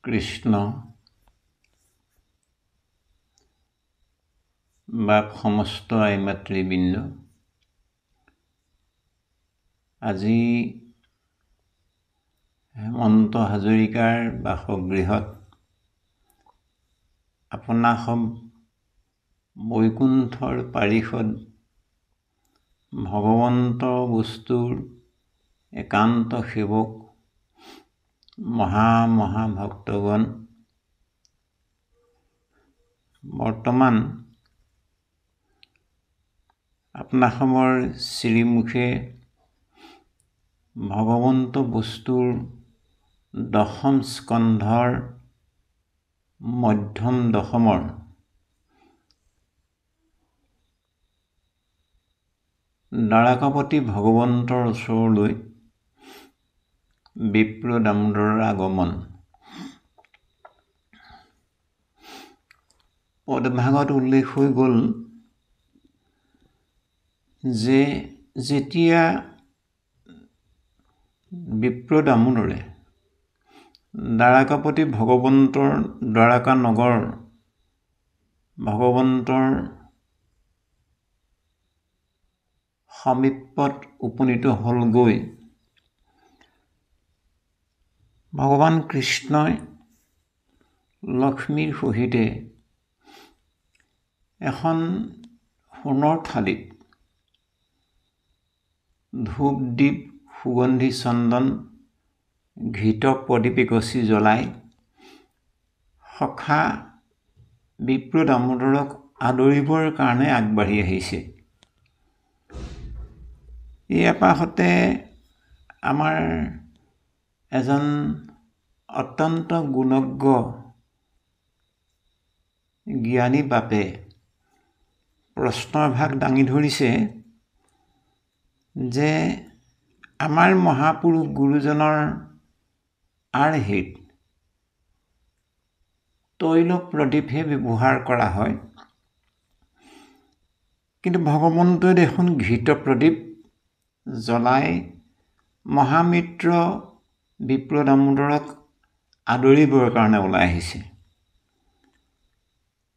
কৃষ্ণ বাপ সমস্ত আই মাতৃবৃন্দ, আজি হেমন্ত হাজৰিকাৰ বাসগৃহত আপোনাসৱ বৈকুণ্ঠৰ পাৰিষদ ভগৱন্ত বস্তুৰ একান্ত সেৱক মহাভক্তগণ বৰ্তমান আপোনাসৱৰ শ্ৰীমুখে ভগৱন্ত বস্তুৰ দশম স্কন্ধৰ মধ্যম দশমৰ দ্বাৰকাপতি ভগৱন্তৰ ওচৰলৈ বিপ্ৰ দামোদৰৰ আগমন পদভাগত উল্লেখ হৈ গ'ল যে যেতিয়া বিপ্ৰ দামোদৰে দ্বাৰকাপতি ভগৱন্তৰ দ্বাৰকা নগৰ ভগৱন্তৰ সমীপত উপনীত হ'লগৈ, ভগৱান কৃষ্ণই লক্ষ্মীৰ সহিতে এখন সোণৰ থালিত ধূপ দীপ সুগন্ধি চন্দন ঘৃত প্ৰদীপ এগছি জ্বলাই সখা বিপ্ৰ দামোদৰক আদৰিবৰ কাৰণে আগবাঢ়ি আহিছে। এই এপাশতে আমাৰ এজন অত্যন্ত গুণজ্ঞ জ্ঞানী বাপে প্ৰশ্নৰ ভাগ দাঙি ধৰিছে যে আমাৰ মহাপুৰুষ গুৰুজনৰ আৰ্হিত তৈল প্ৰদীপহে ব্যৱহাৰ কৰা হয়, কিন্তু ভগৱন্তই দেখোন ঘৃত প্ৰদীপ জ্বলাই মহামিত্ৰ বিপ্ৰ দামোদৰক আদৰিবৰ কাৰণে ওলাই আহিছে।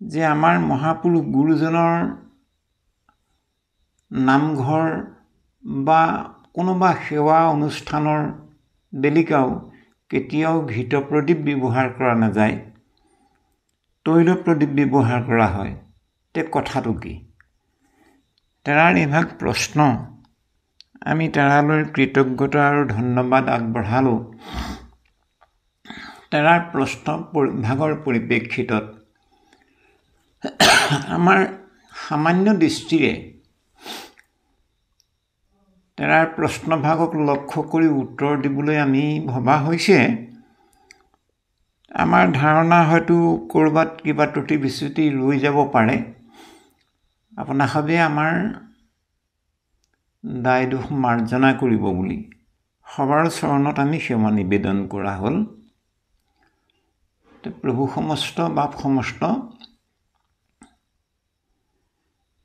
যে আমাৰ মহাপুৰুষ গুৰুজনৰ নামঘৰ বা কোনোবা সেৱা অনুষ্ঠানৰ বেলিকাও কেতিয়াও ঘৃত প্ৰদীপ ব্যৱহাৰ কৰা নাযায়, তৈল প্ৰদীপ ব্যৱহাৰ কৰা হয়। তে কথাটো কি? তেৰাৰ এভাগ প্ৰশ্ন আমি তেৰালৈ কৃতজ্ঞতা আৰু ধন্যবাদ আগবঢ়ালোঁ। তেৰাৰ প্ৰশ্ন ভাগৰ পৰিপ্ৰেক্ষিতত আমাৰ সামান্য দৃষ্টিৰে তেৰাৰ প্ৰশ্নভাগক লক্ষ্য কৰি উত্তৰ দিবলৈ আমি ভবা হৈছে। আমাৰ ধাৰণা হয়তো ক'ৰবাত কিবা ত্ৰুটি বিচ্যুতি ৰৈ যাব পাৰে। আপোনাসৱে আমাৰ দায় দোষ মাৰ্জনা কৰিব বুলি সবাৰ চৰণত আমি সেৱা নিবেদন কৰা হ'ল। প্ৰভু সমস্ত বাপ সমস্ত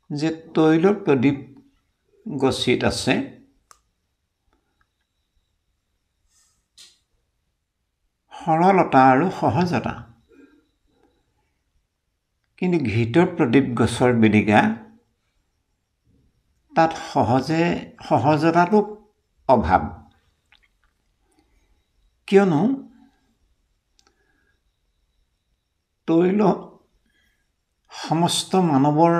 যে তৈল প্ৰদীপ গছিত আছে, সৰলতা আৰু সহজতা, কিন্তু ঘৃত প্ৰদীপ গছৰ বেদিকা তাত সহজতাটো অভাৱ। কিয়নো তৈল সমস্ত মানৱৰ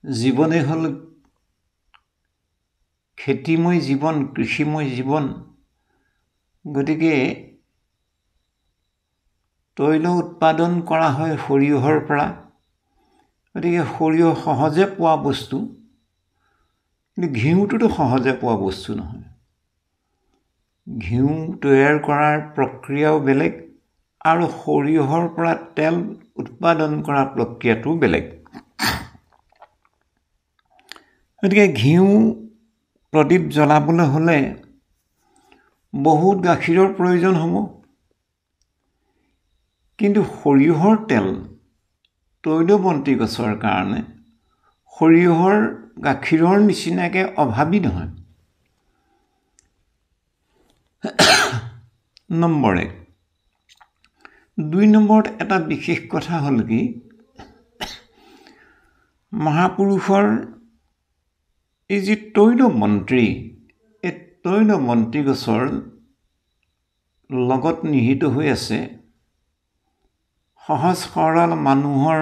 জীৱনে হ'ল খেতিময় জীৱন, কৃষিময় জীৱন। গতিকে তৈল উৎপাদন কৰা হয় সৰিয়হৰ পৰা। গতিকে সৰিয়হ সহজে পোৱা বস্তু, কিন্তু ঘিউটোতো সহজে পোৱা বস্তু নহয়। ঘিউ তৈয়াৰ কৰাৰ প্ৰক্ৰিয়াও বেলেগ আৰু সৰিয়হৰ পৰা তেল উৎপাদন কৰা প্ৰক্ৰিয়াটো বেলেগ। গতিকে ঘিউ প্ৰদীপ জ্বলাবলৈ হ'লে বহুত গাখীৰৰ প্ৰয়োজন হ'ব, কিন্তু সৰিয়হৰ তেল তৈলবন্তী গছৰ কাৰণে সৰিয়হৰ গাখীৰৰ নিচিনাকৈ অভাৱী নহয়। নম্বৰ 1। 2 নম্বৰত এটা বিশেষ কথা হ'ল কি, মহাপুৰুষৰ এই যি তৈল মন্ত্ৰী, এই তৈল মন্ত্ৰী গছৰ লগত নিহিত হৈ আছে সহজ সৰল মানুহৰ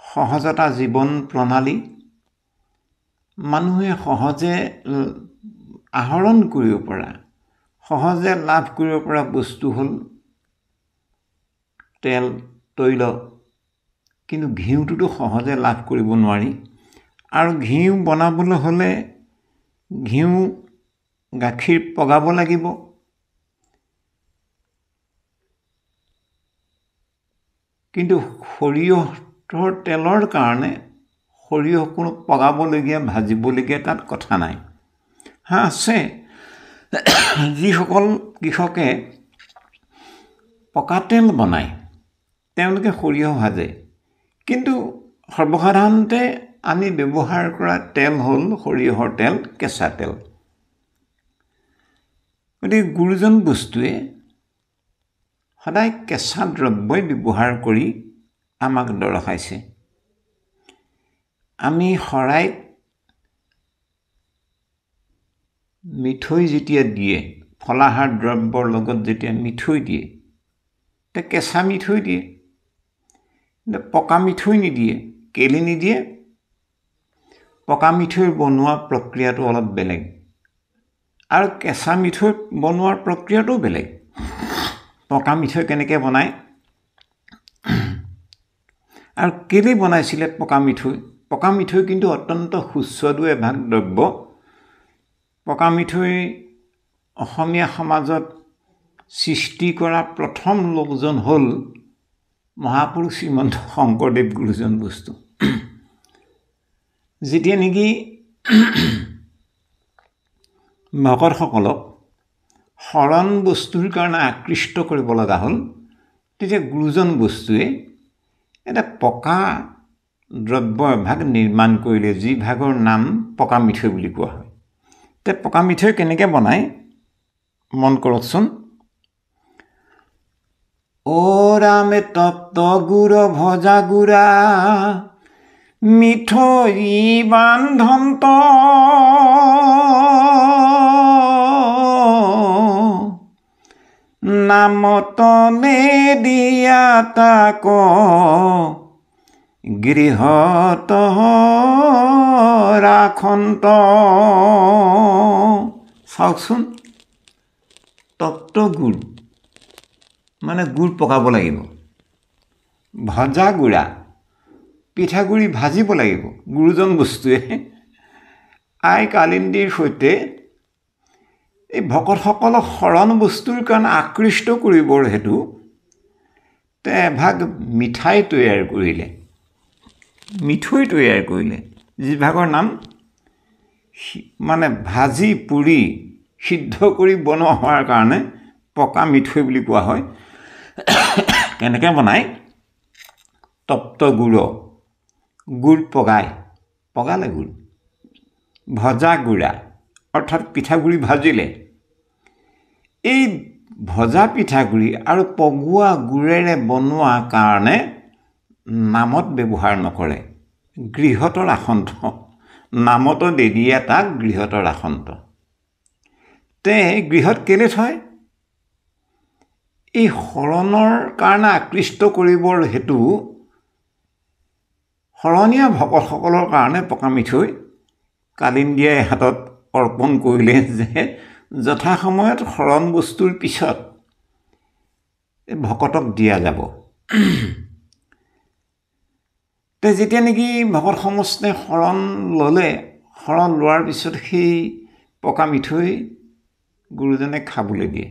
সহজতা জীৱন প্ৰণালী, মানুহে সহজে আহৰণ কৰিব পৰা, সহজে লাভ কৰিব পৰা বস্তু হ'ল তেল, তৈল। কিন্তু ঘিউটোতো সহজে লাভ কৰিব নোৱাৰি। আৰু ঘিউ বনাবলৈ হ'লে ঘিউ গাখীৰ পগাব লাগিব, কিন্তু সৰিয়হৰ তেলৰ কাৰণে সৰিয়হ কোনো পগাবলগীয়া, ভাজিবলগীয়া তাত কথা নাই। আছে যিসকল কৃষকে পকা তেল বনায়, তেওঁলোকে সৰিয়হ ভাজে, কিন্তু সৰ্বসাধাৰণতে আমি ব্যৱহাৰ কৰা তেল হ'ল সৰিয়হৰ তেল, কেঁচা তেল। গতিকে গুৰুজন বস্তুৱে সদায় কেঁচা দ্ৰব্যই ব্যৱহাৰ কৰি আমাক দৰ্শাইছে। আমি শৰাইত মিঠৈ যেতিয়া দিয়ে, ফলাহাৰ দ্ৰব্যৰ লগত যেতিয়া মিঠৈ দিয়ে, তেতিয়া কেঁচা মিঠৈ দিয়ে, পকা মিঠৈ নিদিয়ে। কেলে নিদিয়ে? পকা মিঠৈ বনোৱা প্ৰক্ৰিয়াটো অলপ বেলেগ, আৰু কেঁচা মিঠৈ বনোৱাৰ প্ৰক্ৰিয়াটোও বেলেগ। পকা মিঠৈ কেনেকৈ বনায় আৰু কেলে বনাইছিলে পকা মিঠৈ? পকা মিঠৈ কিন্তু অত্যন্ত সুস্বাদু এভাগ দ্ৰব্য। পকা মিঠৈ অসমীয়া সমাজত সৃষ্টি কৰা প্ৰথম লোকজন হ'ল মহাপুৰুষ শ্ৰীমন্ত শংকৰদেৱ গুৰুজন বস্তু। যেতিয়া নেকি ভকতসকলক শৰণ বস্তুৰ কাৰণে আকৃষ্ট কৰিব লগা হ'ল, তেতিয়া গুৰুজন বস্তুৱে এটা পকা দ্ৰব্য এভাগ নিৰ্মাণ কৰিলে, যি ভাগৰ নাম পকা মিঠৈ বুলি কোৱা হয়। এতিয়া পকা মিঠৈ কেনেকৈ বনায় মন কৰকচোন। অ' ৰামে তপ্ত গুড় ভজা গুড়া, মিঠৈ বান্ধন্ত, নামতনে দিয়া তাক গৃহত ৰাখন্ত। চাওকচোন, তপ্ত গুড় মানে গুড় পকাব লাগিব, ভজা গুড়া পিঠাগুড়ি ভাজিব লাগিব। গুৰুজন বস্তুৱে আই কালিন্দীৰ সৈতে এই ভকতসকলক শৰণ বস্তুৰ কাৰণে আকৃষ্ট কৰিবৰ হেতু এভাগ মিঠাই তৈয়াৰ কৰিলে, মিঠৈ তৈয়াৰ কৰিলে, যি ভাগৰ নাম মানে ভাজি পুৰি সিদ্ধ কৰি বনোৱা হোৱাৰ কাৰণে পকা মিঠৈ বুলি কোৱা হয়। কেনেকৈ বনায়? তপ্ত গুড় পগালে গুড়, ভজা গুড়া অৰ্থাৎ পিঠাগুড়ি ভাজিলে। এই ভজা পিঠাগুড়ি আৰু পগোৱা গুড়েৰে বনোৱা কাৰণে নামত ব্যৱহাৰ নকৰে, গৃহত ৰাখন্ত। নামতো দিয়ে তাক গৃহত ৰাখন্ত। গৃহত কেলে থয়? এই শৰণৰ কাৰণে আকৃষ্ট কৰিবৰ হেতু শৰণীয়া ভকতসকলৰ কাৰণে পকা মিঠৈ কালিন্দীয়ে হাতত অৰ্পণ কৰিলে, যে যথাসময়ত শৰণ বস্তুৰ পিছত ভকতক দিয়া যাব। যেতিয়া নেকি ভকত সমষ্টিয়ে শৰণ ল'লে, শৰণ লোৱাৰ পিছত সেই পকা মিঠৈ গুৰুজনে খাবলৈ দিয়ে।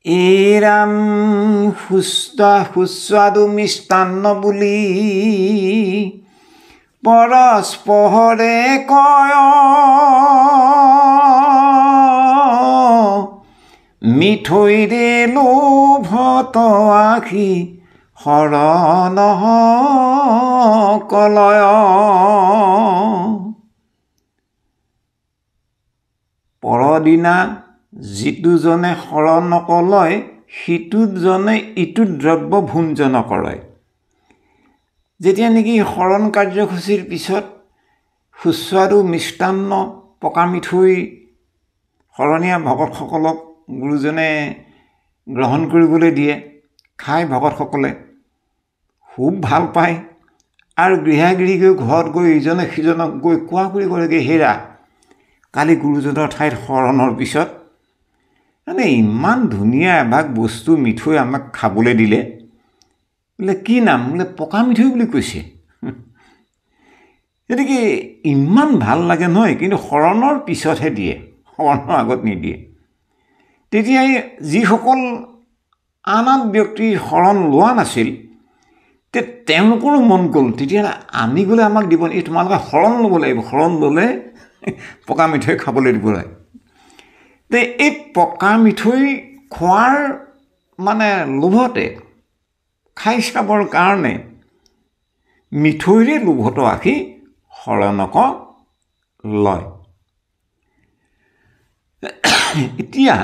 এই ৰাম সুস্বাদু মিষ্টান্ন বুলি পৰস্পৰে কয়, মিঠৈৰে লোভত আখি শৰণ কলয়। পৰদিনা যিটোজনে শৰণ নকলয় সিটোজনে ইটো দ্ৰব্য ভুঞ্জন নকৰয়। যেতিয়া নেকি শৰণ কাৰ্যসূচীৰ পিছত সুস্বাদু মিষ্টান্ন পকা মিঠৈ শৰণীয়া ভকতসকলক গুৰুজনে গ্ৰহণ কৰিবলৈ দিয়ে, খাই ভকতসকলে খুব ভাল পায়। আৰু গৃহাগৃহী গৈ ঘৰত গৈ ইজনে সিজনক গৈ কোৱা কৰি কৰেগৈ, হেৰা কালি গুৰুজনৰ ঠাইত শৰণৰ পিছত মানে ইমান ধুনীয়া এভাগ বস্তু মিঠৈ আমাক খাবলৈ দিলে, বোলে কি নাম, বোলে পকা মিঠৈ বুলি কৈছে। গতিকে ইমান ভাল লাগে নহয়, কিন্তু শৰণৰ পিছতহে দিয়ে, শৰণৰ আগত নিদিয়ে। তেতিয়া যিসকল আন আন ব্যক্তিৰ শৰণ লোৱা নাছিল তেওঁলোকৰো মন গ'ল, তেতিয়াহ'লে আমি গ'লে আমাক দিব, এই তোমালোকে শৰণ ল'ব লাগিব, শৰণ ল'লে পকা মিঠৈ খাবলৈ দিব লাগে। এই পকা মিঠৈ খোৱাৰ মানে লোভতে, খাই চাবৰ কাৰণে মিঠৈৰে লোভতো আহি শৰণক লয়। এতিয়া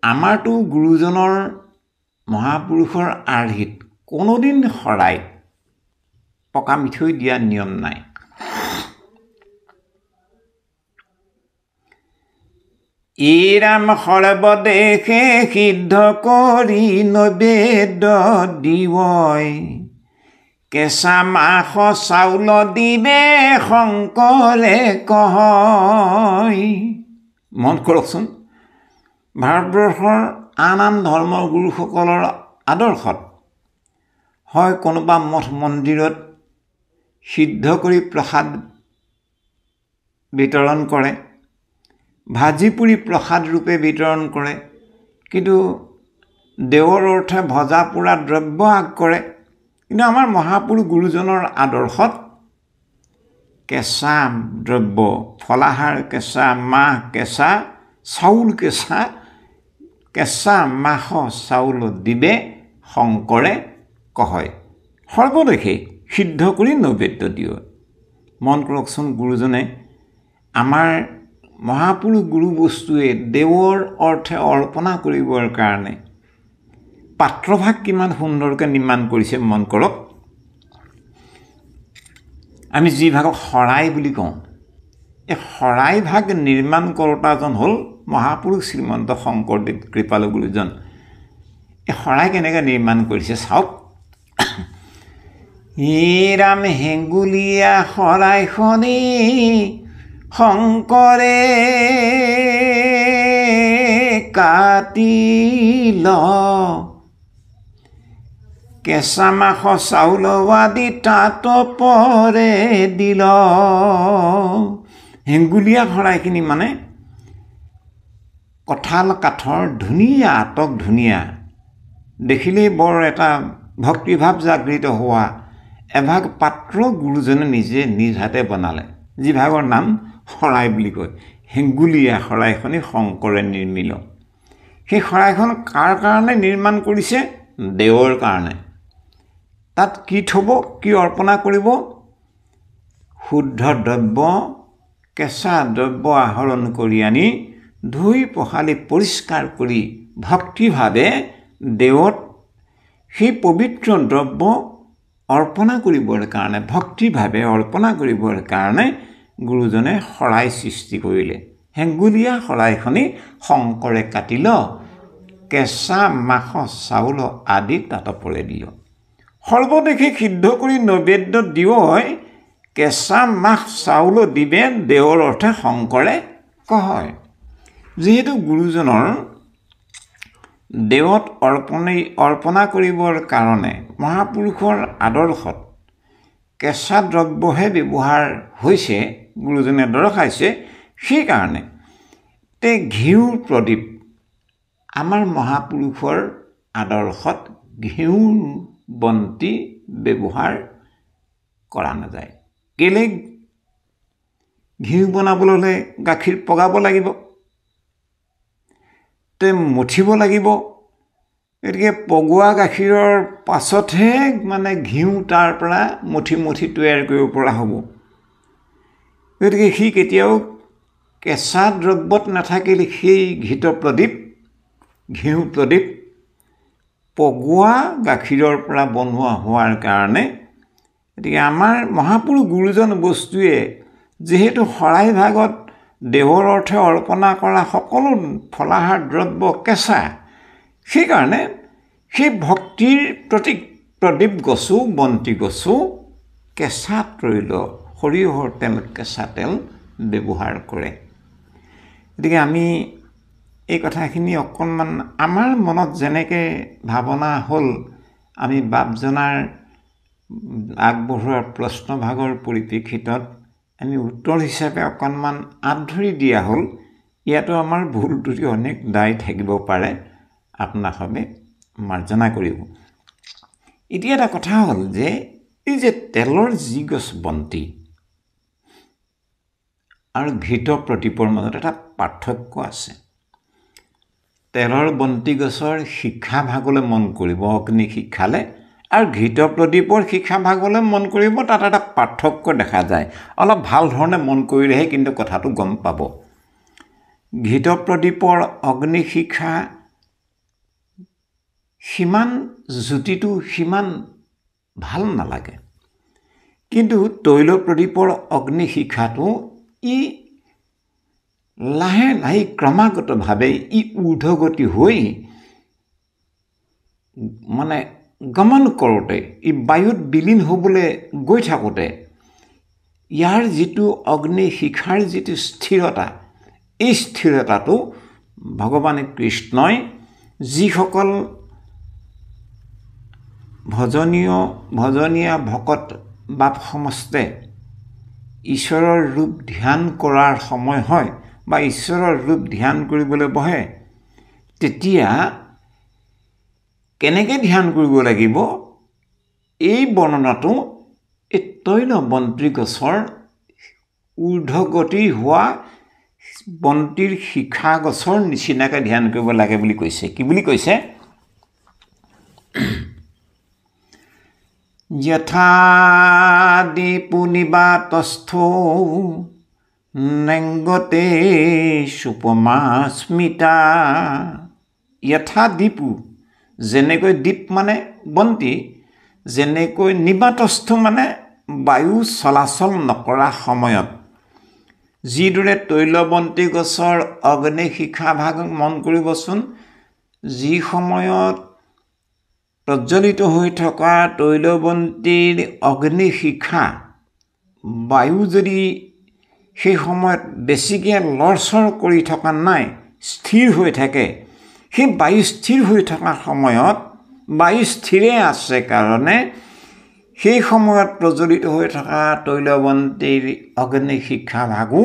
আমাৰতো গুৰুজনৰ মহাপুৰুষৰ আৰ্হিত কোনোদিন শৰাই পকা মিঠৈ দিয়া নিয়ম নাই। ইৰাম সৰ্বদেশে সিদ্ধ কৰি নৈবেদ্য দিৱই, কেঁচা মাহ চাউল দিবে শংকৰে কহয়। মন কৰকচোন, ভাৰতবৰ্ষৰ আন আন ধৰ্মৰ গুৰুসকলৰ আদৰ্শত হয় কোনোবা মঠ মন্দিৰত সিদ্ধ কৰি প্ৰসাদ বিতৰণ কৰে, ভাজি পুৰি প্ৰসাদ ৰূপে বিতৰণ কৰে, কিন্তু দেৱৰ অৰ্থে ভজা পোৰা দ্ৰব্য আগ কৰে। কিন্তু আমাৰ মহাপুৰুষ গুৰুজনৰ আদৰ্শত কেঁচা দ্ৰব্য, ফলাহাৰ কেঁচা, মাহ কেঁচা, চাউল কেঁচা, কেঁচা মাহ চাউল দিবে শংকৰে কহয়। সৰ্বদেশে সিদ্ধ কৰি নৈবেদ্য দিয়। মন কৰকচোন, গুৰুজনে আমাৰ মহাপুৰুষ গুৰু বস্তুৱে দেৱৰ অৰ্থে অৰ্পণা কৰিবৰ কাৰণে পাত্ৰভাগ কিমান সুন্দৰকৈ নিৰ্মাণ কৰিছে মন কৰক। আমি যি ভাগক শৰাই বুলি কওঁ, এই শৰাই ভাগ নিৰ্মাণ কৰোঁতাজন হ'ল মহাপুৰুষ শ্ৰীমন্ত শংকৰদেৱ কৃপালু গুৰুজন। এই শৰাই কেনেকৈ নিৰ্মাণ কৰিছে চাওক। ৰাম হেঙ্গুলীয়া শৰাইখনি শংকৰে কাটিল, কেঁচা মাহ চাউল আদি তাত পৰে দিল। হেঙ্গুলীয়া শৰাইখিনি মানে কঁঠাল কাঠৰ ধুনীয়া, আটক ধুনীয়া, দেখিলেই বৰ এটা ভক্তিভাৱ জাগৃত হোৱা এভাগ পাত্ৰ গুৰুজনে নিজে নিজ হাতে বনালে, যি ভাগৰ নাম শৰাই বুলি কয়। হেঙ্গুলীয়া শৰাইখনি শংকৰে নিৰ্মিল। সেই শৰাইখন কাৰ কাৰণে নিৰ্মাণ কৰিছে? দেৱৰ কাৰণে। তাত কি থ'ব, কি অৰ্পণা কৰিব? শুদ্ধ দ্ৰব্য, কেঁচা দ্ৰব্য আহৰণ কৰি আনি ধুই পখালি পৰিষ্কাৰ কৰি ভক্তিভাৱে দেৱত সেই পবিত্ৰ দ্ৰব্য অৰ্পণা কৰিবৰ কাৰণে, ভক্তিভাৱে অৰ্পণা কৰিবৰ কাৰণে গুৰুজনে শৰাই সৃষ্টি কৰিলে। হেঙ্গুলীয়া শৰাইখনি শংকৰে কাটিল, কেঁচা মাহ চাউল আদি তাত পৰে দিল। সৰ্বদেশে সিদ্ধ কৰি নৈবেদ্য দিৱই, কেঁচা মাহ চাউল দিবে দেৱৰ অৰ্থে শংকৰে কহয়। যিহেতু গুৰুজনৰ দেৱত অৰ্পণা কৰিবৰ কাৰণে মহাপুৰুষৰ আদৰ্শত কেঁচা দ্ৰব্যহে ব্যৱহাৰ হৈছে, গুৰুজনে দৰ্শাইছে, সেইকাৰণে ঘিউৰ প্ৰদীপ আমাৰ মহাপুৰুষৰ আদৰ্শত ঘিউৰ বন্তি ব্যৱহাৰ কৰা নাযায়। কেলৈ? ঘিউ বনাবলৈ হ'লে গাখীৰ পগাব লাগিব, মঠিব লাগিব। গতিকে পগোৱা গাখীৰৰ পাছতহে মানে ঘিউ তাৰ পৰা মঠি তৈয়াৰ কৰিব পৰা হ'ব। গতিকে সি কেতিয়াও কেঁচা দ্ৰব্যত নাথাকিলে সেই ঘৃত প্ৰদীপ ঘিউ প্ৰদীপ পগোৱা গাখীৰৰ পৰা বনোৱা হোৱাৰ কাৰণে গতিকে আমাৰ মহাপুৰুষ গুৰুজন বস্তুৱে যিহেতু শৰাই ভাগত দেৱৰ অৰ্থে অৰ্পণা কৰা সকলো ফলাহাৰ দ্ৰব্য কেঁচা সেইকাৰণে সেই ভক্তিৰ প্ৰতীক প্ৰদীপ গছো বন্তি গছো কেঁচা তৈল সৰিয়হৰ তেল কেঁচা তেল ব্যৱহাৰ কৰে গতিকে আমি এই কথাখিনি অকণমান আমাৰ মনত যেনেকৈ ভাৱনা হ'ল আমি বাপজনাৰ আগবঢ়োৱা প্ৰশ্নভাগৰ পৰিপ্ৰেক্ষিতত আমি উত্তৰ হিচাপে অকণমান আধৰি দিয়া হ'ল ইয়াতো আমাৰ ভুল ত্ৰুটি অনেক দায় থাকিব পাৰে আপোনাসৱে মাৰ্জনা কৰিব এতিয়া এটা কথা হ'ল যে এই যে তেলৰ যি গছ বন্তি আৰু ঘৃত প্ৰদীপৰ মাজত এটা পাৰ্থক্য আছে তেলৰ বন্তি গছৰ শিখা ভাগলৈ মন কৰিব অগ্নি শিখালে আৰু ঘৃত প্ৰদীপৰ শিখা ভাগলৈ মন কৰিব তাত এটা পাৰ্থক্য দেখা যায় অলপ ভাল ধৰণে মন কৰিলেহে কিন্তু কথাটো গম পাব ঘৃত প্ৰদীপৰ অগ্নি শিখা সিমান জ্যোতিটো সিমান ভাল নালাগে কিন্তু তৈল প্ৰদীপৰ অগ্নি শিখাটো ই লাহে লাহে ক্ৰমাগতভাৱে ই ঊৰ্ধ্বগতি হৈ মানে গমন কৰোঁতে ই বায়ুত বিলীন হ'বলৈ গৈ থাকোঁতে ইয়াৰ যিটো অগ্নি শিখাৰ যিটো স্থিৰতা এই স্থিৰতাটো ভগৱান কৃষ্ণই যিসকল ভজনীয়া ভকত বাপ সমস্তে ঈশ্বৰৰ ৰূপ ধ্যান কৰাৰ সময় হয় বা ঈশ্বৰৰ ৰূপ ধ্যান কৰিবলৈ বহে তেতিয়া কেনেকৈ ধ্যান কৰিব লাগিব এই বৰ্ণনাটো এই তৈল বন্তি গছৰ ঊৰ্ধ্বগতি হোৱা বন্তিৰ শিখা গছৰ নিচিনাকৈ ধ্যান কৰিব লাগে বুলি কৈছে কি বুলি কৈছে যথা দীপু নিবাতস্থো নেংগতে সুপমা স্মিতা যথা দীপু যেনেকৈ দীপ মানে বন্তি যেনেকৈ নিবাতস্থ মানে বায়ু চলাচল নকৰা সময়ত যিদৰে তৈলবন্তি গছৰ অগ্নি শিখা ভাগ মন কৰিবচোন যি সময়ত প্ৰজ্বলিত হৈ থকা তৈলবন্তিৰ অগ্নি শিখা বায়ু যদি সেই সময়ত বেছিকৈ লৰচৰ কৰি থকা নাই স্থিৰ হৈ থাকে সেই বায়ু স্থিৰ হৈ থকা সময়ত বায়ু স্থিৰে আছে কাৰণে সেই সময়ত প্ৰজ্বলিত হৈ থকা তৈলবন্তিৰ অগ্নি শিখা ভাগো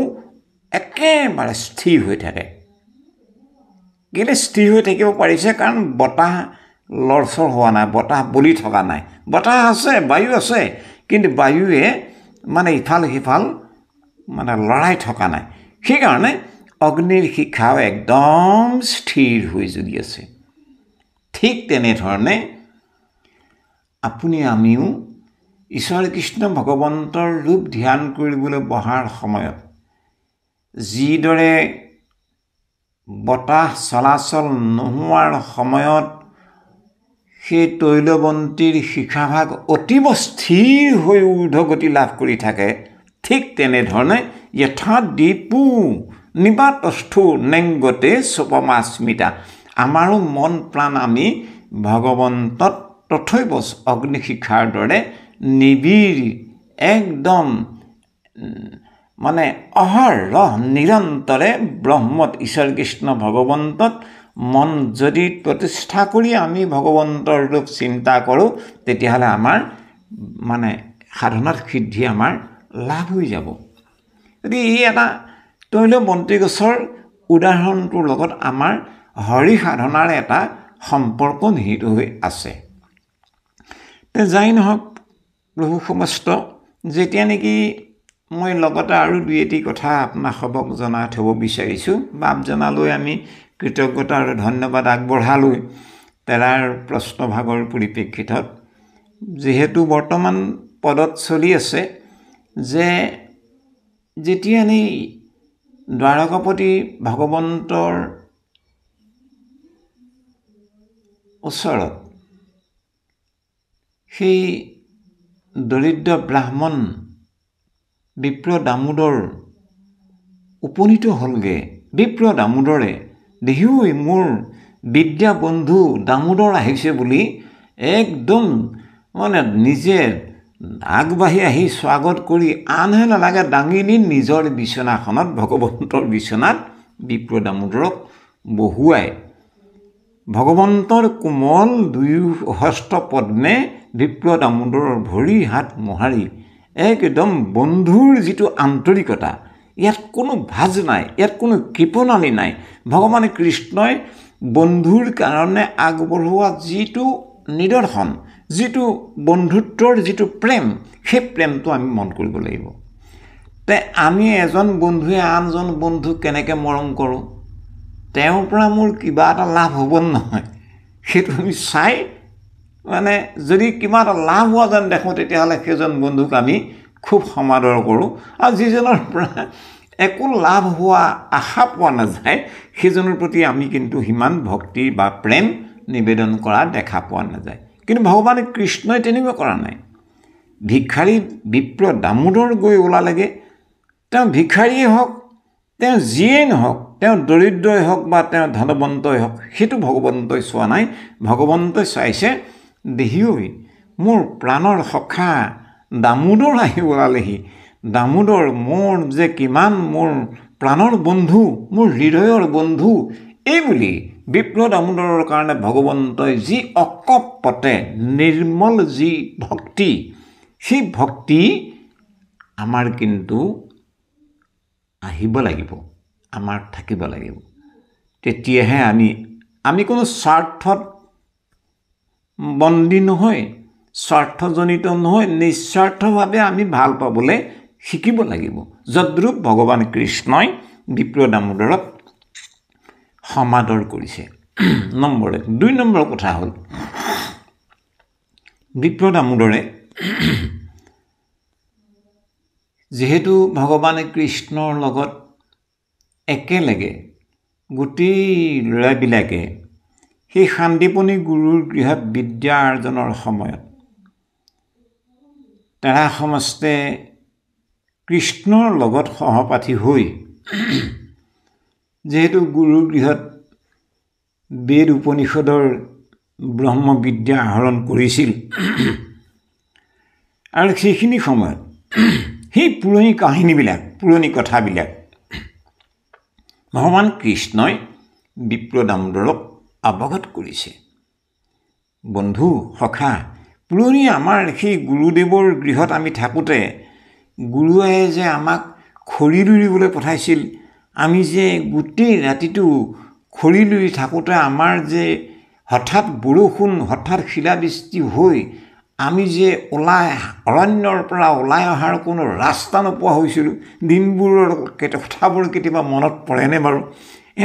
একেবাৰে স্থিৰ হৈ থাকে কেলে স্থিৰ হৈ থাকিব পাৰিছে কাৰণ বতাহ লৰচৰ হোৱা নাই বতাহ বলি থকা নাই বতাহ আছে বায়ু আছে কিন্তু বায়ুৱে মানে ইফাল সিফাল মানে লৰাই থকা নাই সেইকাৰণে অগ্নিৰ শিখাও একদম স্থিৰ হৈ যদি আছে ঠিক তেনেধৰণে আপুনি আমিও ঈশ্বৰ কৃষ্ণ ভগৱন্তৰ ৰূপ ধ্যান কৰিবলৈ বহাৰ সময়ত যিদৰে বতাহ চলাচল নোহোৱাৰ সময়ত সেই তৈলবন্তিৰ শিখাভাগ অতীব স্থিৰ হৈ ঊৰ্ধ্বগতি লাভ কৰি থাকে ঠিক তেনেধৰণে যথা দীপু নিবাতস্থো নেংগতে সুপমা স্মিতা আমাৰো মন প্ৰাণ আমি ভগৱন্তত তথৈব অগ্নিশিখাৰ দৰে নিবিড় একদম মানে অহৰহ নিৰন্তৰে ব্ৰহ্মত ঈশ্বৰ কৃষ্ণ ভগৱন্তত মন যদি প্ৰতিষ্ঠা কৰি আমি ভগৱন্তৰ ৰূপ চিন্তা কৰোঁ তেতিয়াহ'লে আমাৰ মানে সাধনাত সিদ্ধি আমাৰ লাভ হৈ যাব গতিকে এই এটা তৈলবন্তি গছৰ উদাহৰণটোৰ লগত আমাৰ হৰি সাধনাৰ এটা সম্পৰ্ক নিহিত হৈ আছে যাই নহওক প্ৰভু সমস্ত যেতিয়া নেকি মই লগতে আৰু দুই এটি কথা আপোনাক সবক জনাই থ'ব বিচাৰিছোঁ বাপ জনালৈ আমি কৃতজ্ঞতা আৰু ধন্যবাদ আগবঢ়ালৈ তেৰাৰ প্ৰশ্নভাগৰ পৰিপ্ৰেক্ষিতত যিহেতু বৰ্তমান পদত চলি আছে যে যেতিয়া দ্বাৰকাপতি ভগৱন্তৰ ওচৰত সেই দৰিদ্ৰ ব্ৰাহ্মণ বিপ্ৰ দামোদৰ উপনীত হ'লগৈ। বিপ্ৰ দামোদৰে দেখিও মোৰ বিদ্যা বন্ধু দামোদৰ আহিছে বুলি একদম মানে নিজে আগবাঢ়ি আহি স্বাগত কৰি আনহে নালাগে দাঙি নি নিজৰ বিচনাখনত ভগৱন্তৰ বিচনাত বিপ্ৰ দামোদৰক বহুৱাই ভগৱন্তৰ কোমল দুয়ো হস্ত পদ্মে বিপ্ৰ দামোদৰৰ ভৰি হাত মোহাৰি একদম বন্ধুৰ যিটো আন্তৰিকতা, ইয়াত কোনো ভাজ নাই, ইয়াত কোনো কৃপণালি নাই। ভগৱান কৃষ্ণই বন্ধুৰ কাৰণে আগবঢ়োৱা যিটো নিদৰ্শন, যিটো বন্ধুত্বৰ যিটো প্ৰেম, সেই প্ৰেমটো আমি মন কৰিব লাগিব। তে আমি এজন বন্ধুৱে আনজন বন্ধুক কেনেকৈ মৰম কৰোঁ, তেওঁৰ পৰা মোৰ কিবা এটা লাভ হ'ব নহয়, সেইটো আমি চাই মানে যদি কিবা এটা লাভ হোৱা যেন দেখোঁ তেতিয়াহ'লে সেইজন বন্ধুক আমি খুব সমাদৰ কৰোঁ, আৰু যিজনৰ পৰা একো লাভ হোৱা আশা পোৱা নাযায় সেইজনৰ প্ৰতি আমি কিন্তু সিমান ভক্তি বা প্ৰেম নিবেদন কৰা দেখা পোৱা নাযায়। কিন্তু ভগৱান কৃষ্ণই তেনেকুৱা কৰা নাই। ভিক্ষাৰী বিপ্ৰ দামোদৰ গৈ ওলালেগৈ, তেওঁ ভিক্ষাৰীয়ে হওক, তেওঁ যিয়েই নহওক, তেওঁ দৰিদ্ৰই হওক বা তেওঁ ধনৱন্তই হওক, সেইটো ভগৱন্তই চোৱা নাই। ভগৱন্তই চাইছে দেহিঐ মোৰ প্ৰাণৰ সখা দামোদৰ আহি ওলালেহি। দামোদৰ মোৰ যে কিমান মোৰ প্ৰাণৰ বন্ধু, মোৰ হৃদয়ৰ বন্ধু, এইবুলি বিপ্ৰ দামোদৰৰ কাৰণে ভগৱন্তই যি অকপটে নিৰ্মল যি ভক্তি, সেই ভক্তি আমাৰ কিন্তু আহিব লাগিব, আমাৰ থাকিব লাগিব। তেতিয়াহে আমি কোনো স্বাৰ্থত বন্দী নহয়, স্বাৰ্থজনিত নহয়, নিস্বাৰ্থভাৱে আমি ভাল পাবলৈ শিকিব লাগিব। যদ্ৰূপ ভগৱান কৃষ্ণই বিপ্ৰ দামোদৰক সমাদৰ কৰিছে। নম্বৰ 1। 2 নম্বৰ কথা হ'ল বিপ্ৰ দামোদৰে যিহেতু ভগৱান কৃষ্ণৰ লগত একেলগে গোটেই ল'ৰাবিলাকে সেই শান্তিপনী গুৰুৰ গৃহত বিদ্যা আৰ্জনৰ সময়ত তাৰা সমস্তে কৃষ্ণৰ লগত সহপাঠী হৈ যিহেতু গুৰুৰ গৃহত বেদ উপনিষদৰ ব্ৰহ্মবিদ্যা আহৰণ কৰিছিল, আৰু সেইখিনি সময়ত সেই পুৰণি কাহিনীবিলাক, পুৰণি কথাবিলাক ভগৱান কৃষ্ণই বিপ্ৰ দামোদৰক অৱগত কৰিছে। বন্ধু সখা, পুৰণি আমাৰ সেই গুৰুদেৱৰ গৃহত আমি থাকোঁতে গুৰুৱে যে আমাক খৰি লুৰিবলৈ পঠাইছিল, আমি যে গোটেই ৰাতিটো খৰি লুৰি থাকোঁতে আমাৰ যে হঠাৎ বৰষুণ, হঠাৎ শিলাবৃষ্টি হৈ আমি যে অৰণ্যৰ পৰা ওলাই অহাৰ কোনো ৰাস্তা নোপোৱা হৈছিলোঁ, দিনবোৰৰ কথাবোৰ কেতিয়াবা মনত পৰেনে বাৰু?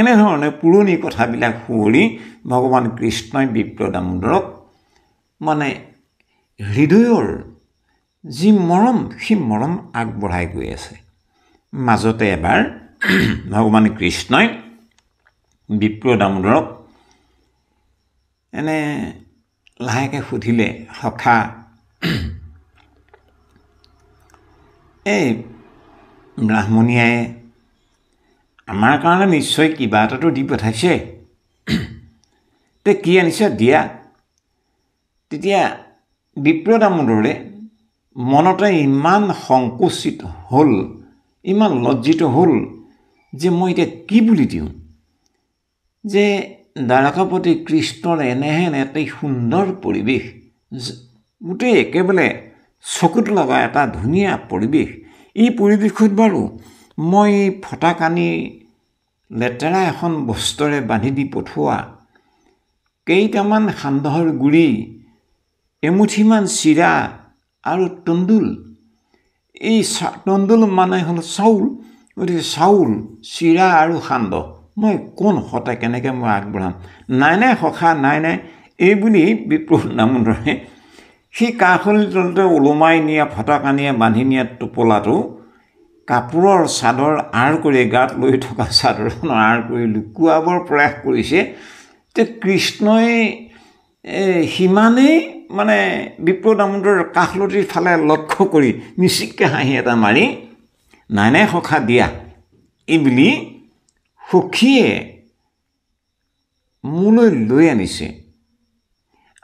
এনেধৰণে পুৰণি কথাবিলাক সুঁৱৰি ভগৱান কৃষ্ণই বিপ্ৰ দামোদৰক মানে হৃদয়ৰ যি মৰম, সেই মৰম আগবঢ়াই গৈ আছে। মাজতে এবাৰ ভগৱান কৃষ্ণই বিপ্ৰ দামোদৰক এনে লাহেকৈ সুধিলে, সখা এই ব্ৰাহ্মণীয়াই আমাৰ কাৰণে নিশ্চয় কিবা এটাতো দি পঠাইছে, তে কি আনিছে দিয়া। তেতিয়া বিপ্ৰ দামোদৰে মনতে ইমান সংকুচিত হ'ল, ইমান লজ্জিত হ'ল যে মই এতিয়া কি বুলি দিওঁ, যে দ্বাৰকাপতি কৃষ্ণৰ এনেহেন এটি সুন্দৰ পৰিৱেশ, গোটেই একেবাৰে চকুত লগা এটা ধুনীয়া পৰিৱেশ। এই পৰিৱেশত বাৰু মই ফটা কানি লেতেৰা এখন বস্ত্ৰৰে বান্ধি দি পঠোৱা, কেইটামান সান্দহৰ গুড়ি, এমুঠিমান চিৰা আৰু তন্দুল, এই তন্দুল মানে হ'ল চাউল, গতিকে চাউল, চিৰা আৰু সান্দহ মই কোন হতে কেনেকৈ মই আগবঢ়াম? নাই নাই সখা, নাই নাই, এইবুলি বিপ্ৰ দামোদৰে সেই কাষলি তলতে ওলোমাই নিয়া ফটা কানিয়ে বান্ধি নিয়া টোপোলাটো কাপোৰৰ চাদৰ আঁৰ কৰি গাত লৈ থকা চাদৰখন আঁৰ কৰি লুকুৱাবৰ প্ৰয়াস কৰিছে যে কৃষ্ণই সিমানেই মানে বিপ্ৰ দামোদৰৰ কাষলতিৰ ফালে লক্ষ্য কৰি মিচিককৈ হাঁহি এটা মাৰি নাই নাই সখা দিয়া এই বুলি সখীয়ে মোলৈ লৈ আনিছে।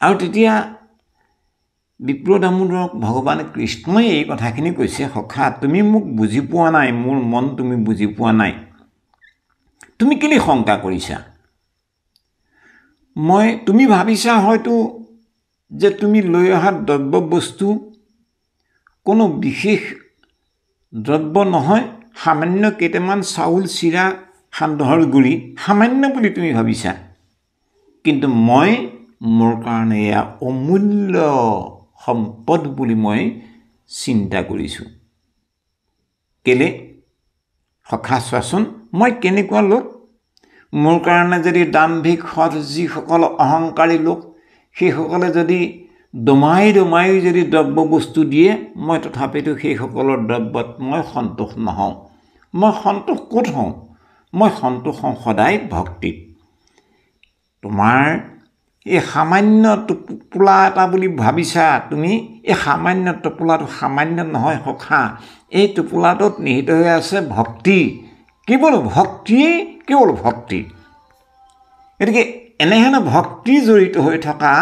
আৰু তেতিয়া বিপ্ৰ দামোদৰক ভগৱান কৃষ্ণই এই কথাখিনি কৈছে, সখা তুমি মোক বুজি পোৱা নাই, মোৰ মন তুমি বুজি পোৱা নাই, তুমি কেলৈ শংকা কৰিছা? তুমি ভাবিছা হয়তো যে তুমি লৈ অহা দ্ৰব্য বস্তু কোনো বিশেষ দ্ৰব্য নহয়, সামান্য কেইটামান চাউল চিৰা সান্দহৰ গুড়ি সামান্য বুলি তুমি ভাবিছা, কিন্তু মোৰ কাৰণে এয়া অমূল্য সম্পদ বুলি মই চিন্তা কৰিছোঁ। কেলে সখা চোৱাচোন, মই কেনেকুৱা লোক, মোৰ কাৰণে যদি দাম্ভিক সৎ যিসকল অহংকাৰী লোক সেইসকলে যদি দমাই দমাই যদি দ্ৰব্য বস্তু দিয়ে, মই তথাপিতো সেইসকলৰ দ্ৰব্যত মই সন্তোষ নহওঁ। মই সন্তোষ ক'ত হওঁ? মই সন্তোষ হওঁ সদায় ভক্তিত। তোমাৰ এই সামান্য টোপোলা এটা বুলি ভাবিছা তুমি, এই সামান্য টোপোলাটো সামান্য নহয় সখা, এই টোপোলাটোত নিহিত হৈ আছে ভক্তি, কেৱল ভক্তিয়েই কেৱল ভক্তি। গতিকে এনেহেনে ভক্তি জড়িত হৈ থকা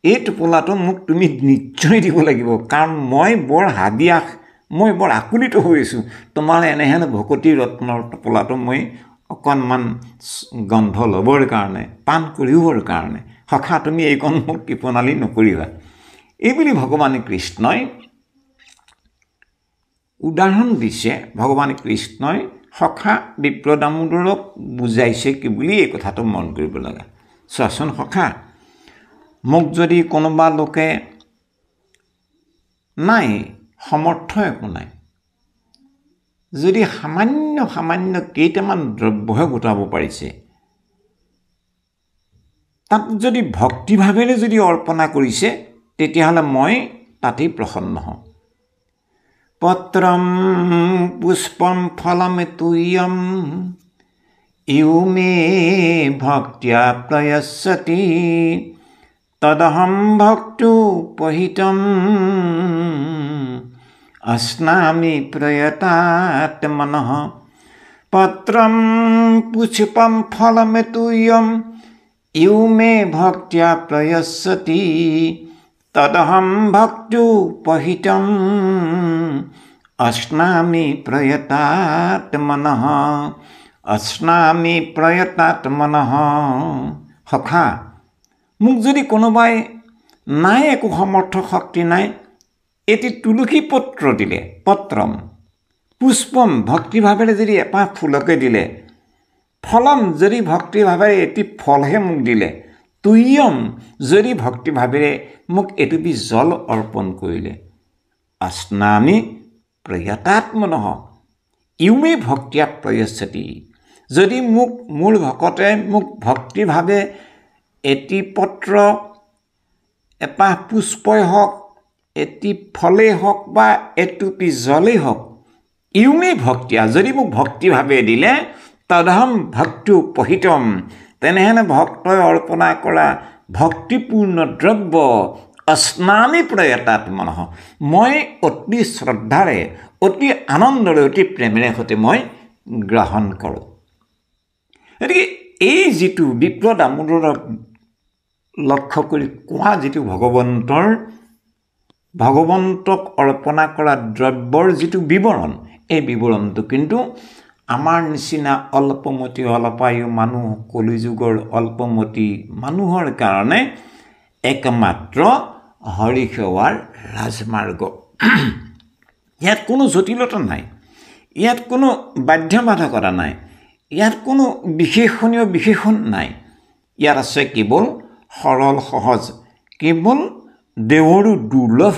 এই টোপোলাটো মোক তুমি নিশ্চয় দিব লাগিব, কাৰণ মই বৰ হাবিয়াস, মই বৰ আকুলিত হৈছোঁ তোমাৰ এনেহেনে ভকতি ৰত্নৰ টোপোলাটো মই অকণমান গন্ধ ল'বৰ কাৰণে, পাণ কৰিবৰ কাৰণে। সখা তুমি এইকণ মোক কৃপণালী নকৰিবা। এইবুলি ভগৱান কৃষ্ণই উদাহৰণ দিছে। ভগৱান কৃষ্ণই সখা বিপ্ৰ দামোদৰক বুজাইছে কি বুলি এই কথাটো মন কৰিব লগা। চোৱাচোন সখা, মোক যদি কোনোবা লোকে নাই সমৰ্থ একো নাই, যদি সামান্য কেইটামান দ্ৰব্যহে গোটাব পাৰিছে, তাত যদি ভক্তিভাৱেৰে যদি অৰ্পণা কৰিছে, তেতিয়াহ'লে মই তাতেই প্ৰসন্ন হওঁ। পত্ৰম পুষ্পম ফলম তুয়ম ইউ মে ভক্ত্যা প্ৰয়চ্ছতি তদহম ভক্তোপহীতম अस्नामि प्रयतात्मनः। पत्रं पुष्पं फलं तुयं यो मे भक्त्या प्रयस्यति तदहं भक्तोपहीतम् अस्नामि प्रयतात्मनः। अस्नामि प्रयतात्मनः। সখা, মোক যদি কোনোবাই নাই একো সমৰ্থ শক্তি নাই, এটি তুলসী পত্ৰ দিলে, পত্ৰম পুষ্পম ভক্তিভাৱেৰে যদি এপাহ ফুলকে দিলে, ফলম যদি ভক্তিভাৱেৰে এটি ফলহে মোক দিলে, তুয়ম যদি ভক্তিভাৱেৰে মোক এটুপি জল অৰ্পণ কৰিলে, अस्नामि प्रयतात्मनः ইউমে ভক্তিয়া প্ৰয়চ্ছতি। যদি মোৰ ভকতে মোক ভক্তিভাৱে এটি পত্ৰ, এপাহ পুষ্পই হওক, এটি ফলেই হওক বা এটুপি জলেই হওক, ইউমে ভক্তিয়া যদি মোক ভক্তিভাৱে দিলে, তদহম ভক্তোপহীতম তেনেহেনে ভক্তই অৰ্পণা কৰা ভক্তিপূৰ্ণ দ্ৰব্য अस्नामि प्रयतात्मनः মই অতি শ্ৰদ্ধাৰে, অতি আনন্দৰে, অতি প্ৰেমেৰে সৈতে মই গ্ৰহণ কৰোঁ। গতিকে এই যিটো বিপ্ৰ দামোদৰক লক্ষ্য কৰি কোৱা যিটো ভগৱন্তক অৰ্পণা কৰা দ্ৰব্যৰ যিটো বিৱৰণ, এই বিৱৰণটো কিন্তু আমাৰ নিচিনা অল্পমতি অল্পায়ু মানুহ, কলিযুগৰ অল্পমতি মানুহৰ কাৰণে একমাত্ৰ হৰি সেৱাৰ ৰাজমাৰ্গ। ইয়াত কোনো জটিলতা নাই, ইয়াত কোনো বাধ্যবাধকতা নাই, ইয়াত কোনো বিশেষণীয় বিশেষণ নাই। ইয়াত আছে কেৱল সৰল সহজ, কেৱল দেৱৰো দুৰ্লভ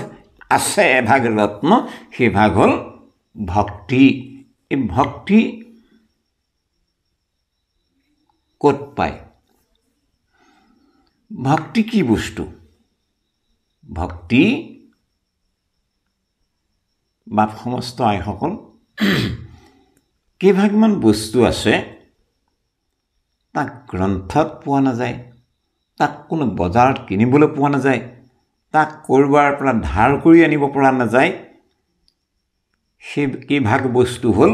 আছে এভাগ ৰত্ন, সেইভাগ হ'ল ভক্তি। এই ভক্তি ক'ত পায়? ভক্তি কি বস্তু? ভক্তি বাপ সমস্ত আইসকল কেইভাগমান বস্তু আছে তাক গ্ৰন্থত পোৱা নাযায়, তাক কোনো বজাৰত কিনিবলৈ পোৱা নাযায়, তাক ক'ৰবাৰ পৰা ধাৰ কৰি আনিব পৰা নাযায়। সেই কেইভাগ বস্তু হ'ল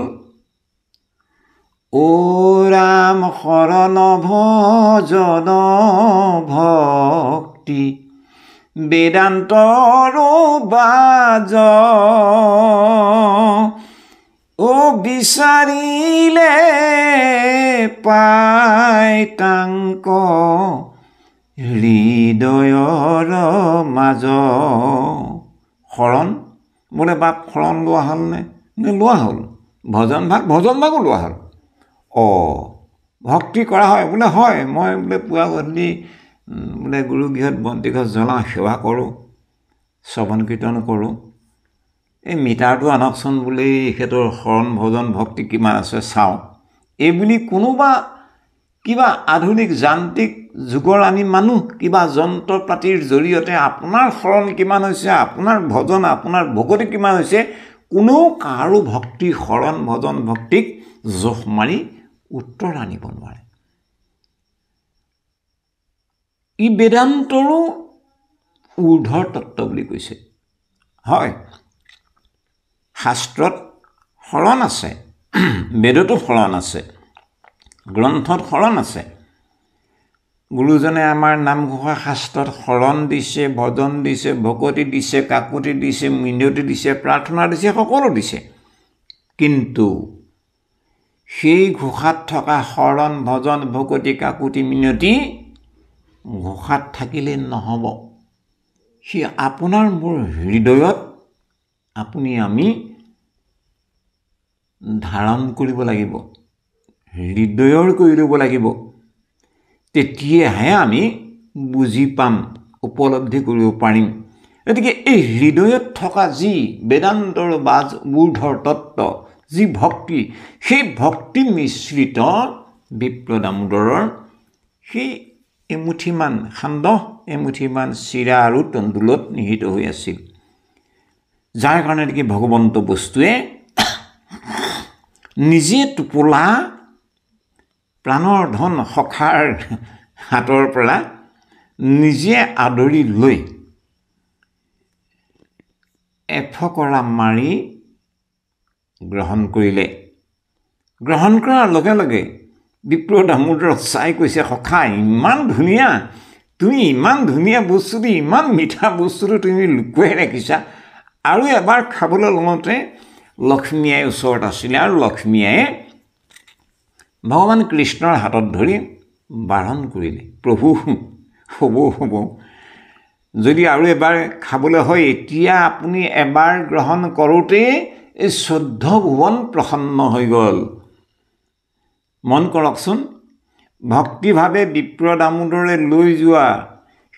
অ ৰাম শৰণ ভজন ভক্তি বেদান্তৰ বাজ, অ বিচাৰিলে পাই তাংক হৃদয়ৰ মাজ। শৰণ বোলে বাপ শৰণ লোৱা হ'লনে? লোৱা হ'ল। ভজন ভাগো লোৱা হ'ল। ভক্তি কৰা হয় বোলে, হয় মই বোলে পুৱা গধূলি বোলে গুৰুগৃহত বন্তি গছ জ্বলাওঁ, সেৱা কৰোঁ, শ্ৰৱণ কীৰ্তন কৰোঁ। এই মিটাৰটো আনকচোন বোলে এখেতৰ শৰণ ভজন ভক্তি কিমান আছে চাওঁ। এই বুলি কোনোবা কিবা আধুনিক যান্ত্ৰিক যুগৰ আমি মানুহ কিবা যন্ত্ৰ পাতিৰ জৰিয়তে আপোনাৰ শৰণ কিমান হৈছে, আপোনাৰ ভজন আপোনাৰ ভকতি কিমান হৈছে, কোনেও কাৰো ভক্তি শৰণ ভজন ভক্তিক জোখ মাৰি উত্তৰ আনিব নোৱাৰে। ই বেদান্তৰো ঊৰ্ধৰ তত্ত্ব বুলি কৈছে। হয়, শাস্ত্ৰত শৰণ আছে, বেদতো শৰণ আছে, গ্ৰন্থত শৰণ আছে। গুৰুজনে আমাৰ নামঘোষা শাস্ত্ৰত শৰণ দিছে, ভজন দিছে, ভকতি দিছে, কাকুতি দিছে, মিনতি দিছে, প্ৰাৰ্থনা দিছে, সকলো দিছে। কিন্তু সেই ঘোষাত থকা শৰণ ভজন ভকতি কাকুতি মিনতি ঘোষাত থাকিলে নহ'ব। সি আপোনাৰ মোৰ হৃদয়ত আপুনি আমি ধাৰণ কৰিব লাগিব, হৃদয়ৰ কৰি ল'ব লাগিব। তেতিয়াহে আমি বুজি পাম, উপলব্ধি কৰিব পাৰিম। গতিকে এই হৃদয়ত থকা যি বেদান্তৰ বাজ ঊৰ্ধৰ তত্ত্ব, যি ভক্তি, সেই ভক্তি মিশ্ৰিত বিপ্ৰ দামোদৰৰ সেই এমুঠিমান সান্দহ, এমুঠিমান চিৰা আৰু তণ্ডুলত নিহিত হৈ আছিল। যাৰ কাৰণে নেকি ভগৱন্ত বস্তুৱে নিজে টোপোলা প্ৰাণৰ ধন সখাৰ হাতৰ পৰা নিজে আদৰি লৈ এফকৰা মাৰি গ্ৰহণ কৰিলে। গ্ৰহণ কৰাৰ লগে লগে বিপ্ৰ দামোদৰক চাই কৈছে, সখা ইমান ধুনীয়া, তুমি ইমান ধুনীয়া বস্তুটো, ইমান মিঠা বস্তুটো তুমি লুকুৱাই ৰাখিছা। আৰু এবাৰ খাবলৈ লওঁতে লক্ষ্মী আই ওচৰত আছিলে, আৰু লক্ষ্মী আয়ে ভগৱান কৃষ্ণৰ হাতত ধৰি বাৰণ কৰিলে, প্ৰভু হ'ব, যদি আৰু এবাৰ খাবলৈ হয়, এতিয়া আপুনি এবাৰ গ্ৰহণ কৰোঁতেই এই 14 ভুৱন প্ৰসন্ন হৈ গ'ল। মন কৰকচোন, ভক্তিভাৱে বিপ্ৰ দামোদৰে লৈ যোৱা,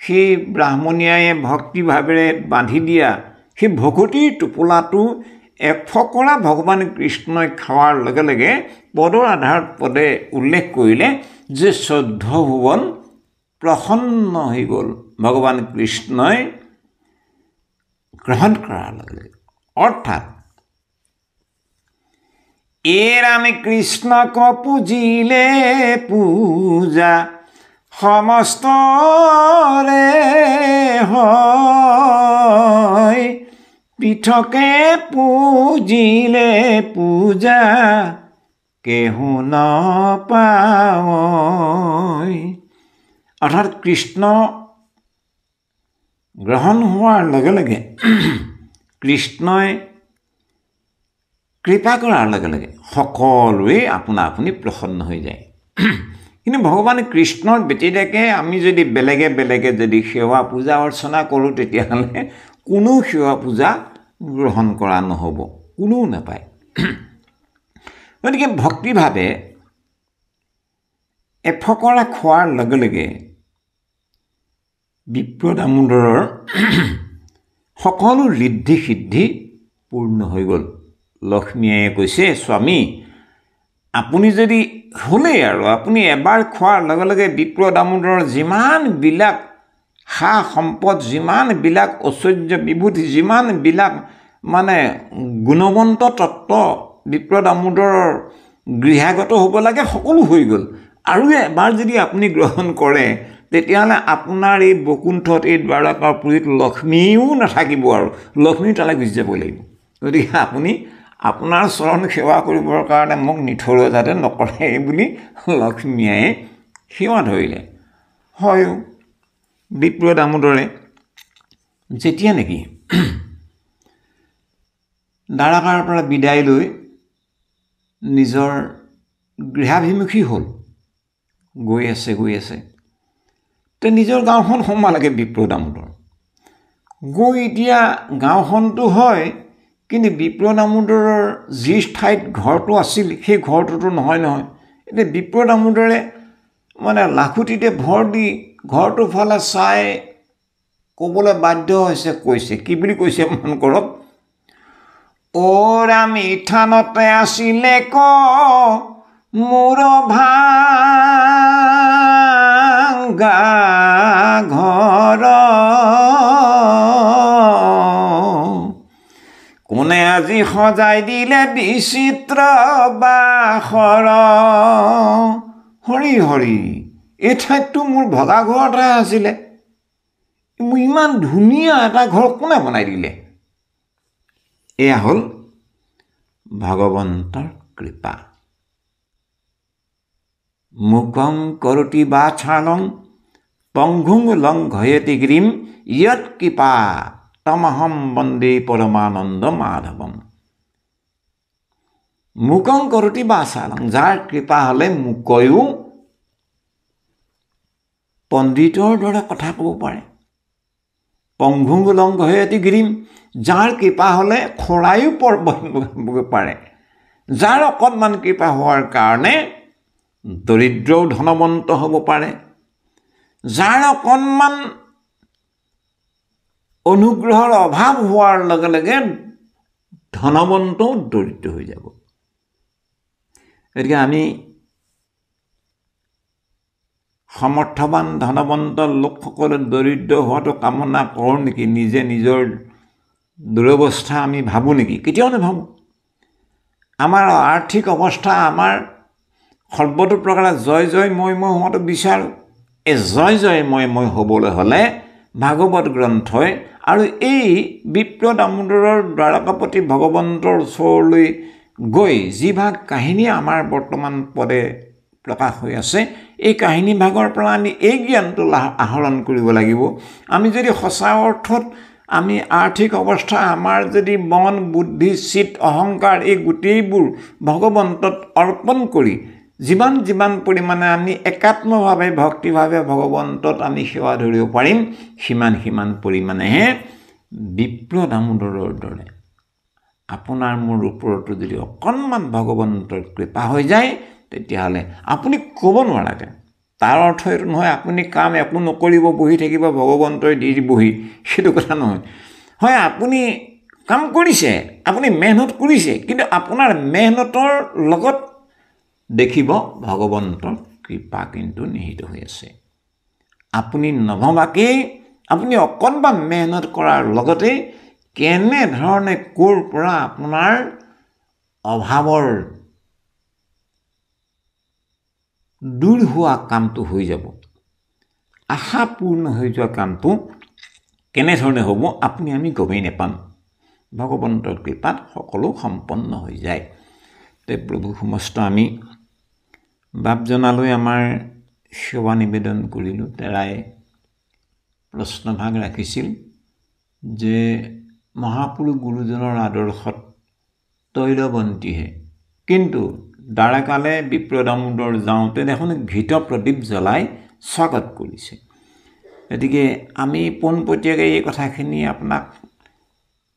সেই ব্ৰাহ্মণীয়ায়ে ভক্তিভাৱেৰে বান্ধি দিয়া সেই ভকতিৰ টোপোলাটো এফকৰা ভগৱান কৃষ্ণই খাৱাৰ লগে লগে পদৰ আধাৰত পদে উল্লেখ কৰিলে যে 14 ভুৱন প্ৰসন্ন হৈ গ'ল ভগৱান কৃষ্ণই গ্ৰহণ কৰাৰ লগে লগে। অৰ্থাৎ ৰামে কৃষ্ণক পূজিলে পূজা সমস্তৰে হয়, পৃথকে পূজিলে পূজা কেহু নাপায়। অৰ্থাৎ কৃষ্ণ গ্ৰহণ হোৱাৰ লগে লগে কৃষ্ণই কৃপা কৰাৰ লগে লগে সকলোৱে আপোনা আপুনি প্ৰসন্ন হৈ যায়। কিন্তু ভগৱান কৃষ্ণৰ ব্যতিৰেকে আমি যদি বেলেগে বেলেগে যদি সেৱা পূজা অৰ্চনা কৰোঁ, তেতিয়াহ'লে কোনো সেৱা পূজা গ্ৰহণ কৰা নহ'ব, কোনেও নাপায়। গতিকে ভক্তিভাৱে এফকৰা খোৱাৰ লগে লগে বিপ্ৰ দামোদৰৰ সকলো ঋদ্ধি সিদ্ধি পূৰ্ণ হৈ গ'ল। লক্ষ্মীয়ে কৈছে, স্বামী আপুনি যদি হ'লেই আৰু আপুনি এবাৰ খোৱাৰ লগে লগে বিপ্ৰ দামোদৰৰ যিমানবিলাক সা সম্পদ, যিমানবিলাক ঐশ্বৰ্য বিভূতি, যিমানবিলাক মানে গুণৱন্ত তত্ত্ব বিপ্ৰ দামোদৰৰ গৃহাগত হ'ব লাগে সকলো হৈ গ'ল আৰু এবাৰ যদি আপুনি গ্ৰহণ কৰে তেতিয়াহ'লে আপোনাৰ এই বৈকুণ্ঠত এই দ্বাৰকাপুৰীত লক্ষ্মীও নাথাকিব আৰু লক্ষ্মী তালৈ গুচি যাব লাগিব গতিকে আপুনি আপোনাৰ চৰণ সেৱা কৰিবৰ কাৰণে মোক নিথৰুৱা যাতে নকৰে বুলি লক্ষ্মীয়ে সেৱা ধৰিলে হয় বিপ্ৰ দামোদৰে যেতিয়া নেকি দ্বাৰকাৰ পৰা বিদায় লৈ নিজৰ গৃহাভিমুখী হ'ল গৈ আছে তে নিজৰ গাঁওখন সোমালেগৈ বিপ্ৰ দামোদৰ গৈ এতিয়া গাঁওখনটো হয় কিন্তু বিপ্ৰ দামোদৰৰ যি ঠাইত ঘৰটো আছিল সেই ঘৰটোতো নহয় এতিয়া বিপ্ৰ দামোদৰে মানে লাখুটিতে ভৰ দি ঘৰটোৰ ফালে চাই ক'বলৈ বাধ্য হৈছে কৈছে কি বুলি কৈছে মন কৰক অ' ৰামী থানতে আছিলে ক মোৰ ভাঙা ঘৰ কোনে আজি সজাই দিলে বিচিত্ৰ বাসৰ হৰি হৰি এই ঠাইততো মোৰ ভগা ঘৰ এটা আছিলে মোৰ ইমান ধুনীয়া এটা ঘৰ কোনে বনাই দিলে এয়া হ'ল ভগৱন্তৰ কৃপা মুকং কৰোতি বাচালং পংঘুং লংঘয়তি গিৰিম য়ৎ কৃপা তমহম বন্দে পৰমানন্দ মাধৱম মুকং কৰোতি বাচালং যাৰ কৃপা হ'লে মুকয়ো পণ্ডিতৰ দৰে কথা ক'ব পাৰে পংঘুং লংঘয়তি গিৰিম যাৰ কৃপা হ'লে খৰায়ো পৰ্বত বগাব পাৰে যাৰ অকণমান কৃপা হোৱাৰ কাৰণে দৰিদ্ৰও ধনৱন্ত হ'ব পাৰে যাৰ অকণমান অনুগ্ৰহৰ অভাৱ হোৱাৰ লগে লগে ধনৱন্তও দৰিদ্ৰ হৈ যাব গতিকে আমি সমৰ্থবান ধনৱন্ত লোকসকলে দৰিদ্ৰ হোৱাটো কামনা কৰোঁ নেকি নিজে নিজৰ দুৰৱস্থা আমি ভাবোঁ নেকি কেতিয়াও নাভাবোঁ আমাৰ আৰ্থিক অৱস্থা আমাৰ সৰ্বতো প্ৰকাৰে জয় মই হোৱাটো বিচাৰোঁ এই জয় মই হ'বলৈ হ'লে ভাগৱত গ্ৰন্থই আৰু এই বিপ্ৰ দামোদৰৰ দ্বাৰকাপতি ভগৱন্তৰ ওচৰলৈ গৈ যিভাগ কাহিনী আমাৰ বৰ্তমান পদে প্ৰকাশ হৈ আছে এই কাহিনী ভাগৰ পৰা আমি এই জ্ঞানটো আহৰণ কৰিব লাগিব আমি যদি সঁচা অৰ্থত আমি আৰ্থিক অৱস্থা আমাৰ যদি মন বুদ্ধি চিত অহংকাৰ এই গোটেইবোৰ ভগৱন্তত অৰ্পণ কৰি যিমান পৰিমাণে আমি একাত্মভাৱে ভক্তিভাৱে ভগৱন্তত আমি সেৱা ধৰিব পাৰিম সিমান পৰিমাণেহে বিপ্ৰ দামোদৰৰ দৰে আপোনাৰ মোৰ ওপৰতো যদি অকণমান ভগৱন্তৰ কৃপা হৈ যায় তেতিয়াহ'লে আপুনি ক'ব নোৱাৰাকে তাৰ অৰ্থ এইটো নহয় আপুনি কাম একো নকৰিব বহি থাকিব ভগৱন্তই দি দিবহি সেইটো কথা নহয় হয় আপুনি কাম কৰিছে আপুনি মেহনত কৰিছে কিন্তু আপোনাৰ মেহনতৰ লগত দেখিব ভগৱন্তৰ কৃপা কিন্তু নিহিত হৈ আছে আপুনি নভবাকেই আপুনি অকণমান মেহনত কৰাৰ লগতে কেনেধৰণে ক'ৰ পৰা আপোনাৰ অভাৱৰ দূৰ হোৱা কামটো হৈ যাব আশা পূৰ্ণ হৈ যোৱা কামটো কেনেধৰণে হ'ব আপুনি আমি গমেই নাপাম ভগৱন্তৰ কৃপাত সকলো সম্পন্ন হৈ যায় তে প্ৰভু সমস্ত আমি বাপজনালৈ আমাৰ সেৱা নিবেদন কৰিলোঁ তেৰাই প্ৰশ্নভাগ ৰাখিছিল যে মহাপুৰুষ গুৰুজনৰ আদৰ্শত তৈলবন্তীহে কিন্তু দ্বাৰকালে বিপ্ৰ দামোদৰ যাওঁতে দেখোন ঘৃত প্ৰদীপ জ্বলাই স্বাগত কৰিছে গতিকে আমি পোনপটীয়াকৈ এই কথাখিনি আপোনাক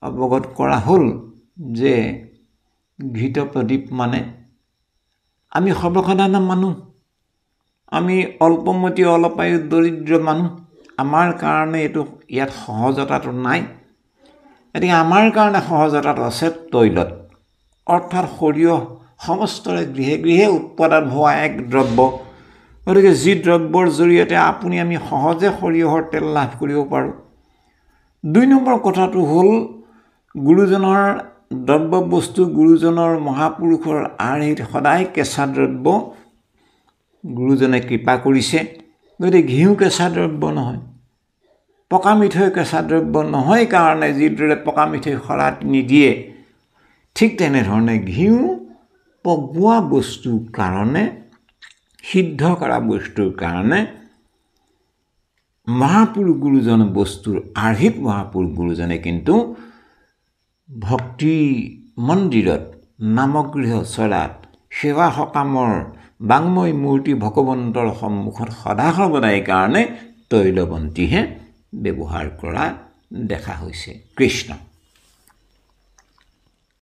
অৱগত কৰা হ'ল যে ঘৃত প্ৰদীপ মানে আমি সৰ্বসাধাৰণ মানুহ আমি অল্পমতি অলপায়ু দৰিদ্ৰ মানুহ আমাৰ কাৰণে এইটো ইয়াত সহজতাটো নাই গতিকে আমাৰ কাৰণে সহজতাটো আছে তৈলত অৰ্থাৎ সৰিয়হ সমস্তৰে গৃহে উৎপাদন হোৱা এক দ্ৰব্য গতিকে যি দ্ৰব্যৰ জৰিয়তে আপুনি আমি সহজে সৰিয়হৰ তেল লাভ কৰিব পাৰোঁ ২ নম্বৰ কথাটো হ'ল গুৰুজনৰ দ্ৰব্য বস্তু গুৰুজনৰ মহাপুৰুষৰ আৰ্হিত সদায় কেঁচা দ্ৰব্য গুৰুজনে কৃপা কৰিছে। গতিকে ঘিউ কেঁচা দ্ৰব্য নহয়, পকা মিঠৈ কেঁচা দ্ৰব্য নহয় কাৰণে যিদৰে পকা মিঠৈ শলাত নিদিয়ে, ঠিক তেনেধৰণে ঘিউ পগোৱা বস্তুৰ কাৰণে, সিদ্ধ কৰা বস্তুৰ কাৰণে মহাপুৰুষ গুৰুজন বস্তুৰ আৰ্হিত মহাপুৰুষ গুৰুজনে কিন্তু ভক্তি মন্দিৰত, নামগৃহ চৰাত, সেৱা সকামৰ বাংময় মূৰ্তি ভগৱন্তৰ সন্মুখত সদা সৰ্বদাই কাৰণে তৈলবন্তিহে ব্যৱহাৰ কৰা দেখা হৈছে। কৃষ্ণ।